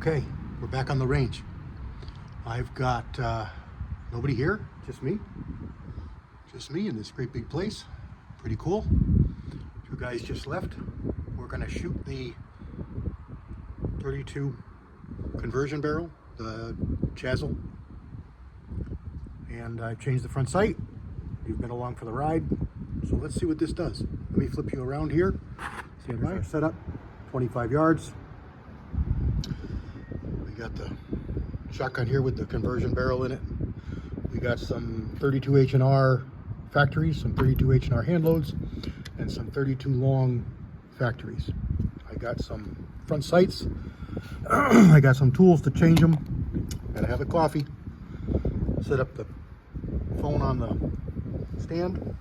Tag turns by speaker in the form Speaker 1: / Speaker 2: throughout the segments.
Speaker 1: Okay, we're back on the range. I've got nobody here, just me in this great big place. Pretty cool. Two guys just left. We're gonna shoot the 32 conversion barrel, the Chazzel, and I changed the front sight. You've been along for the ride, so let's see what this does. Let me flip you around here. Here's our setup, 25 yards. We got the shotgun here with the conversion barrel in it. We got some 32 H&R factories, some 32 H&R hand loads, and some 32 long factories. I got some front sights. I got some tools to change them. Gotta have a coffee. Set up the phone on the stand,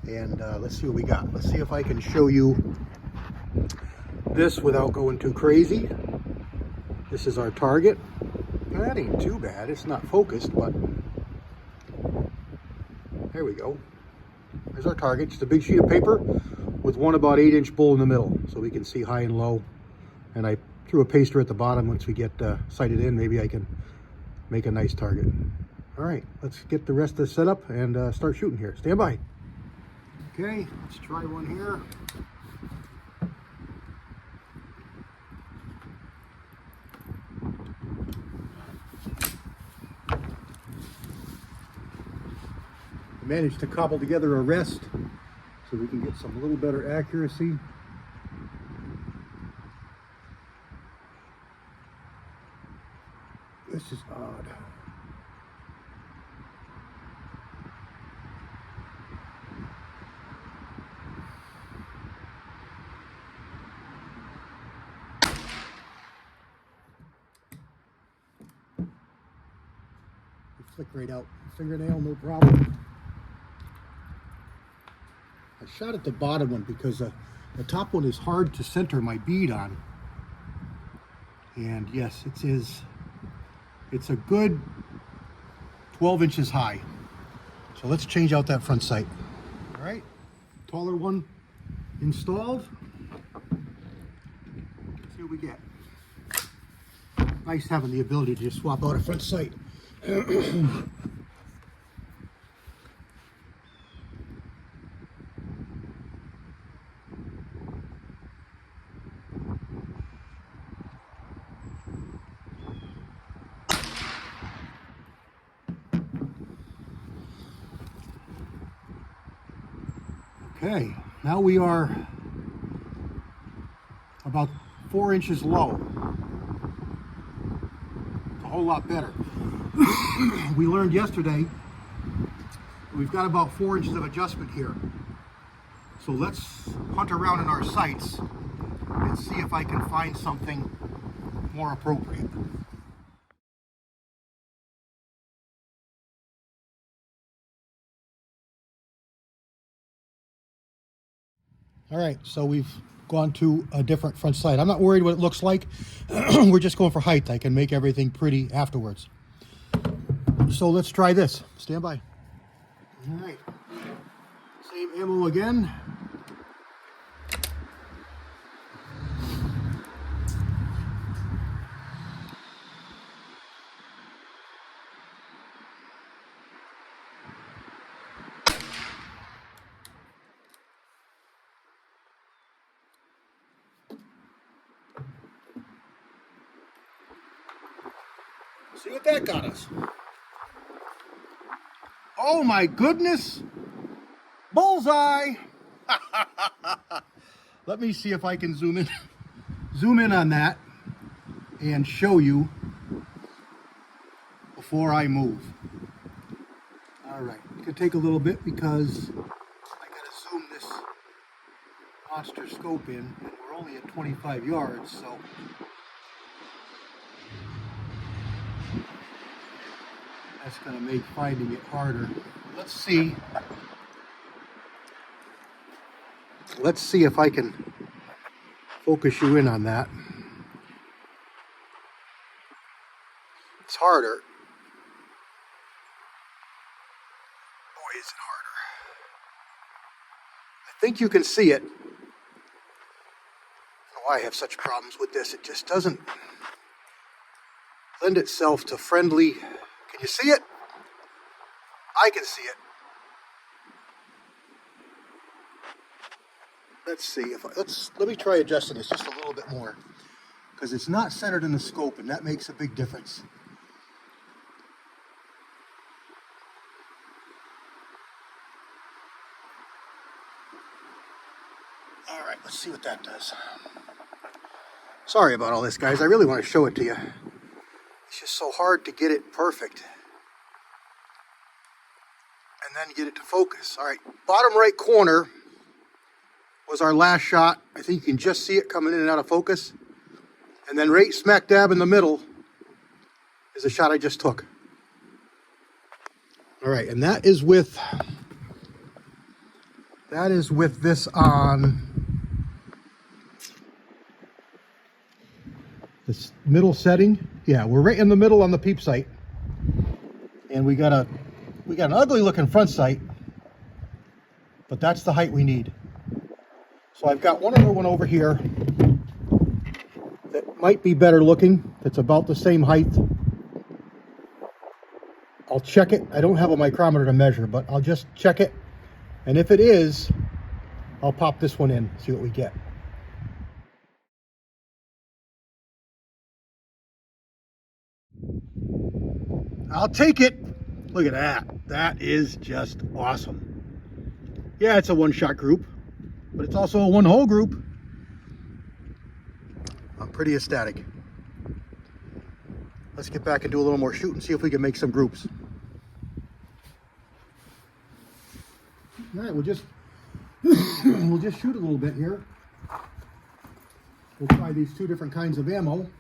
Speaker 1: and let's see what we got. Let's see if I can show you this without going too crazy. This is our target. Now, that ain't too bad. It's not focused, but there we go. There's our target. Just a big sheet of paper with one about 8-inch bull in the middle, so we can see high and low. And I threw a paster at the bottom. Once we get sighted in, maybe I can make a nice target. All right, let's get the rest of the setup and start shooting here. Stand by. Okay, let's try one here. Managed to cobble together a rest so we can get some little better accuracy. This is odd. Flick right out. Fingernail, no problem. I shot at the bottom one because the top one is hard to center my bead on. And yes, it is. It's a good 12 inches high. So let's change out that front sight. All right, taller one installed. Let's see what we get. Nice having the ability to just swap out a front sight. Okay, now we are about 4 inches low. It's a whole lot better. We learned yesterday we've got about 4 inches of adjustment here. So let's hunt around in our sights and see if I can find something more appropriate. All right, so we've gone to a different front sight. I'm not worried what it looks like. We're just going for height. I can make everything pretty afterwards. So let's try this. Stand by. All right, same ammo again. See what that got us. Oh my goodness. Bullseye. Let me see if I can zoom in on that and show you before I move. All right, it could take a little bit because I gotta zoom this monster scope in, and we're only at 25 yards, so that's going to make finding it harder. Let's see if I can focus you in on that. It's harder. Boy, is it harder. I think you can see it. I don't know why I have such problems with this. It just doesn't lend itself to friendly. Can you see it? I can see it. Let's see if let me try adjusting this just a little bit more, because it's not centered in the scope, and that makes a big difference. All right, let's see what that does. Sorry about all this, guys. I really want to show it to you. It's just so hard to get it perfect and then get it to focus. All right, bottom right corner was our last shot. I think you can just see it coming in and out of focus. And then right smack dab in the middle is the shot I just took. All right, and that is with this on this middle setting. Yeah, we're right in the middle on the peep sight. And we got an ugly looking front sight, but that's the height we need. So I've got one other one over here that might be better looking. That's about the same height. I'll check it. I don't have a micrometer to measure, but I'll just check it. And if it is, I'll pop this one in, see what we get. I'll take it. Look at that. That is just awesome. Yeah, it's a one-shot group, but it's also a one-hole group. I'm pretty ecstatic. Let's get back and do a little more shooting, see if we can make some groups. All right, we'll just shoot a little bit here. We'll try these two different kinds of ammo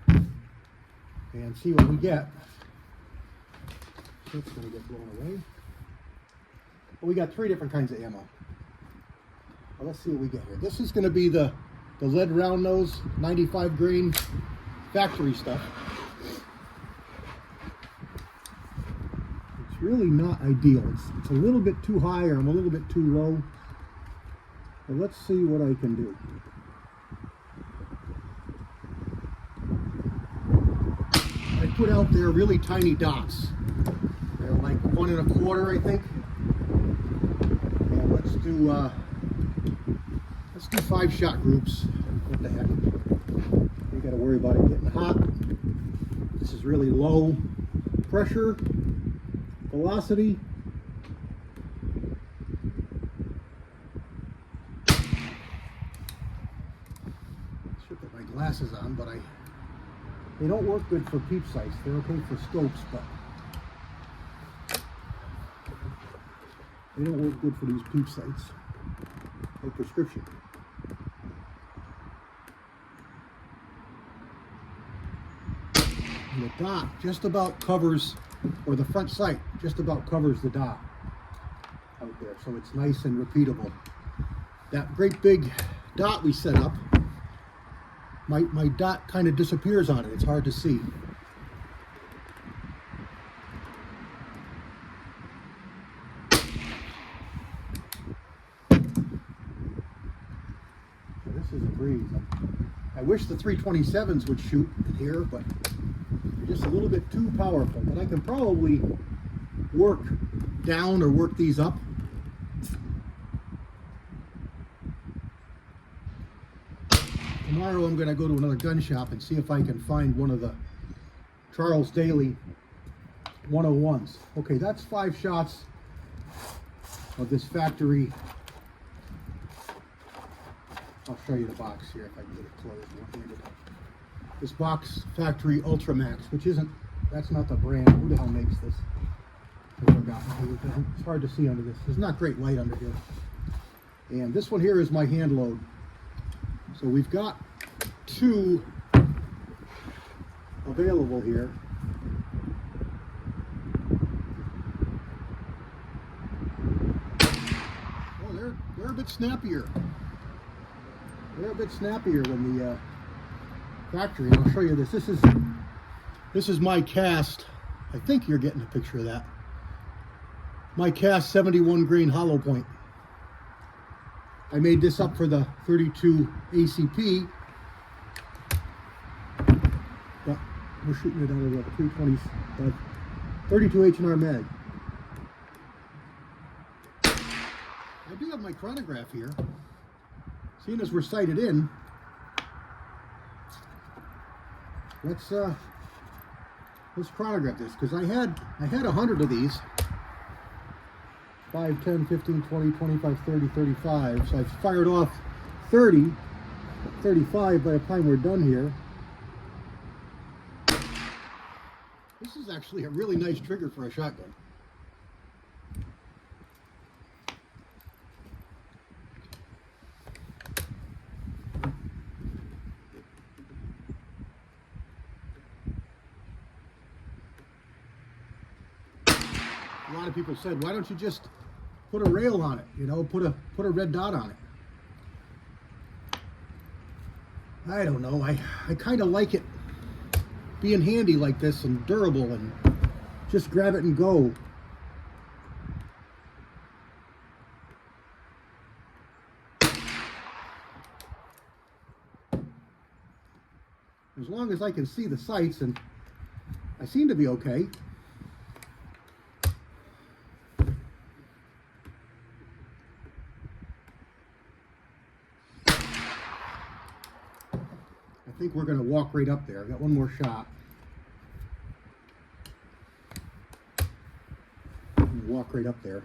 Speaker 1: and see what we get. It's going to get blown away. Well, we got three different kinds of ammo. Well, let's see what we get here. This is going to be the lead round nose 95 grain factory stuff. It's really not ideal. It's a little bit too high, or I'm a little bit too low. But let's see what I can do. I put out there really tiny dots. They're like 1 1/4, I think. And let's do 5-shot groups. What the heck? You got to worry about it getting hot. This is really low pressure, velocity. Should put my glasses on, but they don't work good for peep sights. They're okay for scopes, but they don't work good for these peep sights or prescription. And the dot just about covers, or the front sight just about covers the dot out there, so it's nice and repeatable. That great big dot we set up, my dot kind of disappears on it. It's hard to see. This is a breeze. I wish the 327s would shoot in here, but they're just a little bit too powerful. But I can probably work down or work these up. Tomorrow I'm going to go to another gun shop and see if I can find one of the Charles Daly 101s. Okay, that's 5 shots of this factory. I'll show you the box here if I can get it closed one-handed. This box factory Ultramax, which that's not the brand. Who the hell makes this? I forgot. It's hard to see under this. There's not great light under here. And this one here is my hand load. So we've got 2 available here. Oh, they're a bit snappier. They're a bit snappier than the factory. And I'll show you this. This is my cast. I think you're getting a picture of that. My cast 71 grain hollow point. I made this up for the 32 ACP, but We're shooting it out of a 320, 32 H&R mag. I do have my chronograph here. Seeing as we're sighted in, let's chronograph this, because I had 100 of these. 5, 10, 15, 20, 25, 30, 35. So I've fired off 30, 35 by the time we're done here. This is actually a really nice trigger for a shotgun. A lot of people said, why don't you just put a rail on it, you know, put a red dot on it. I don't know, I kind of like it being handy like this and durable and just grab it and go. As long as I can see the sights, and I seem to be okay. I think we're going to walk right up there. I got one more shot. Walk right up there.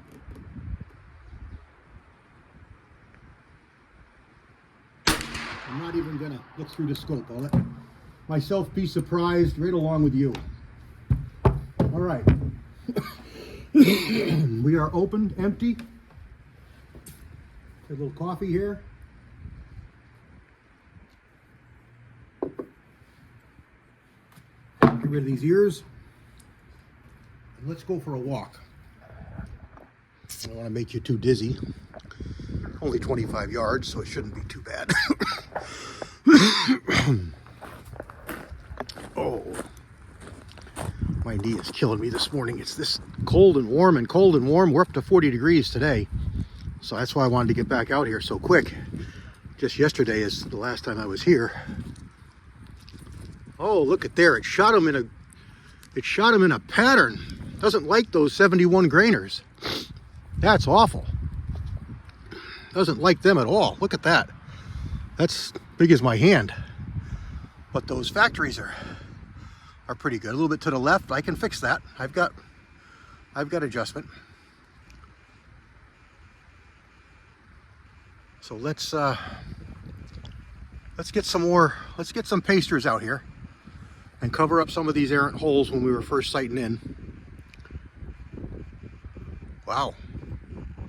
Speaker 1: I'm not even going to look through the scope. I'll let myself be surprised right along with you. All right. We are opened, empty. Get a little coffee here. Get rid of these ears. And let's go for a walk. I don't want to make you too dizzy. Only 25 yards, so it shouldn't be too bad. Oh, my knee is killing me this morning. It's this cold and warm and cold and warm. We're up to 40 degrees today. So that's why I wanted to get back out here so quick. Just yesterday is the last time I was here. Oh, look at there. It shot him in a pattern. Doesn't like those 71 grainers. That's awful. Doesn't like them at all. Look at that. That's big as my hand. But those factories are pretty good. A little bit to the left. I can fix that. I've got adjustment. So let's get some pasters out here and cover up some of these errant holes when we were first sighting in. Wow.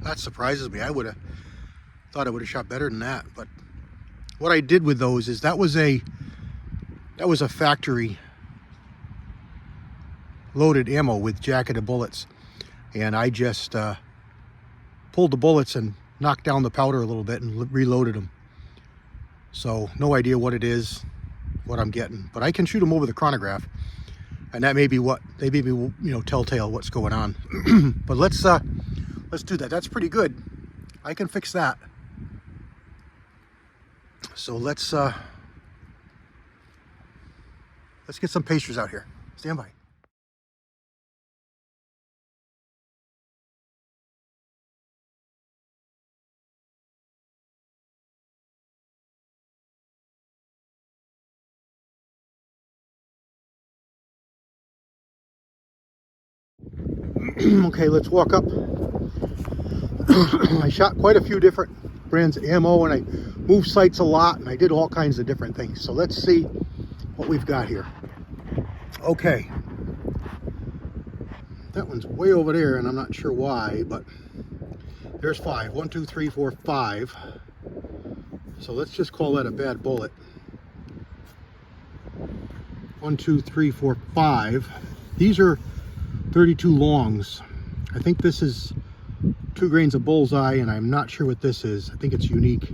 Speaker 1: That surprises me. I would have thought I would have shot better than that. But what I did with those is that was a factory loaded ammo with jacketed bullets, and I just pulled the bullets and knocked down the powder a little bit and reloaded them. So no idea what it is, what I'm getting, but I can shoot them over the chronograph, and that may be telltale what's going on. But let's do that. That's pretty good. I can fix that. So let's get some pasters out here. Stand by. Okay, let's walk up. I shot quite a few different brands of ammo, and I moved sights a lot, and I did all kinds of different things. So let's see what we've got here. Okay, that one's way over there, and I'm not sure why, but there's 5. 1, 2, 3, 4, 5. So let's just call that a bad bullet. 1, 2, 3, 4, 5. These are 32 longs. I think this is 2 grains of bullseye, and I'm not sure what this is. I think it's unique.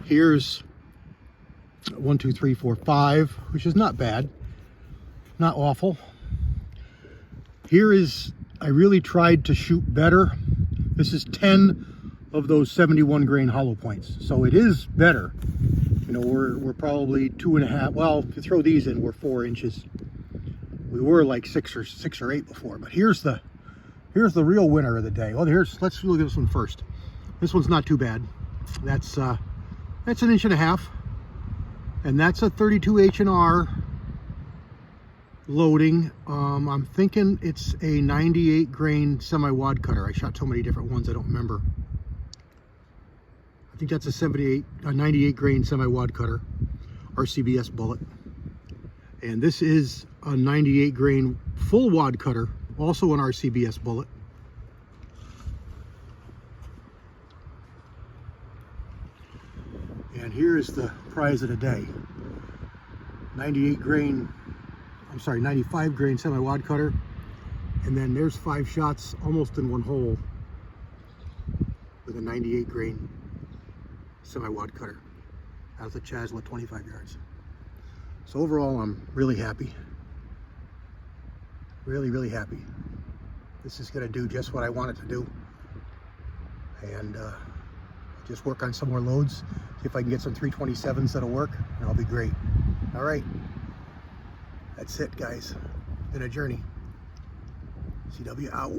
Speaker 1: Here's 1, 2, 3, 4, 5, which is not bad, not awful. Here is, I really tried to shoot better. This is 10 of those 71 grain hollow points, so it is better. You know, we're probably 2.5. Well, if you throw these in, we're 4 inches. We were like six or 8 before. But here's the real winner of the day. Well, let's look at this one first. This one's not too bad. That's 1.5 inches, and that's a 32 H&R loading. I'm thinking it's a 98 grain semi-wad cutter. I shot so many different ones I don't remember. I think that's a 98 grain semi-wad cutter, RCBS bullet. And this is a 98 grain full wad cutter, also an RCBS bullet. And here is the prize of the day. 95 grain semi-wad cutter. And then there's 5 shots almost in one hole with a 98 grain semi-wad cutter. That was a Chazzel at 25 yards. So overall, I'm really happy. Really, really happy. This is gonna do just what I want it to do. And just work on some more loads. See if I can get some 327s that'll work, and I'll be great. All right. That's it, guys. Been a journey. CW out.